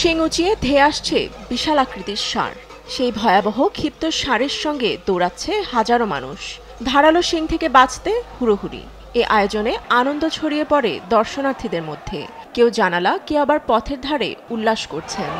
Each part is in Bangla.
শিং উঁচিয়ে ধেয়ে আসছে বিশাল আকৃতির ষাঁড়। সেই ভয়াবহ ক্ষিপ্ত ষাঁড়ের সঙ্গে দৌড়াচ্ছে হাজারো মানুষ। ধারালো শিং থেকে বাঁচতে হুড়োহুড়ি। এ আয়োজনে আনন্দ ছড়িয়ে পড়ে দর্শনার্থীদের মধ্যে। কেউ জানালা, কেউ আবার পথের ধারে উল্লাস করছেন।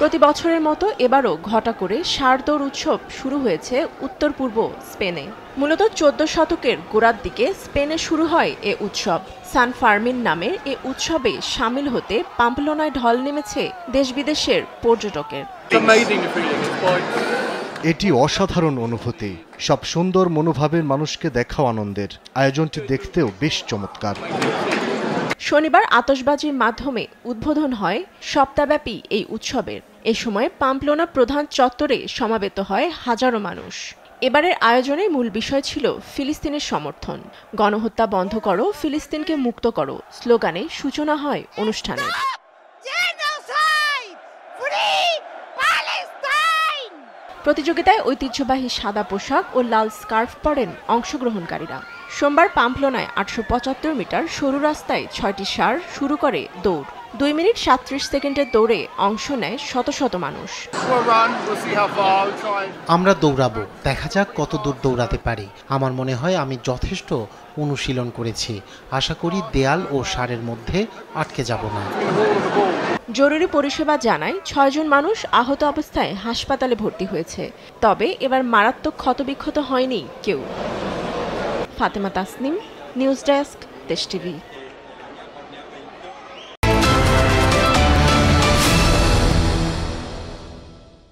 প্রতি বছরের মতো এবারও ঘটা করে ষাঁড় দৌড় উৎসব শুরু হয়েছে উত্তর পূর্ব স্পেনে। মূলত 14 শতকের গোড়ার দিকে স্পেনে শুরু হয় এ উৎসব। সান ফার্মিন নামের এ উৎসবে সামিল হতে পাম্পলোনায় ঢল নেমেছে দেশ বিদেশের পর্যটকের। এটি অসাধারণ অনুভূতি। সব সুন্দর মনোভাবের মানুষকে দেখাও আনন্দের। আয়োজনটি দেখতেও বেশ চমৎকার। শনিবার আতশবাজির মাধ্যমে উদ্বোধন হয় সপ্তাহব্যাপী এই উৎসবের। এ সময় পাম্পলোনা প্রধান চত্বরে সমাবেত হয় হাজারো মানুষ। এবারের আয়োজনে মূল বিষয় ছিল ফিলিস্তিনের সমর্থন। গণহত্যা বন্ধ করো, ফিলিস্তিনকে মুক্ত করো স্লোগানে সূচনা হয় অনুষ্ঠানের। প্রতিযোগিতায় ঐতিহ্যবাহী সাদা পোশাক ও লাল স্কার্ফ পরেন অংশগ্রহণকারীরা। সোমবার পাম্পলোনায় 875 মিটার সরু রাস্তায় 6টি ষাঁড় শুরু করে দৌড়। 2 মিনিট 37 সেকেন্ডের দৌড়ে অংশ নেয় শত শত মানুষ। আমরা দৌড়াবো, দেখা যাক কত দূর দৌড়াতে পারি। আমার মনে হয় আমি যথেষ্ট অনুশীলন করেছি। আশা করি দেয়াল ও ষাঁড়ের মধ্যে আটকে যাব না। জরুরি পরিষেবা জানায় 6 জন মানুষ আহত অবস্থায় হাসপাতালে ভর্তি হয়েছে। তবে এবার মারাত্মক ক্ষতবিক্ষত হয়নি কেউ। ফাতেমা তাসনিম, নিউজ ডেস্ক, দেশ টিভি।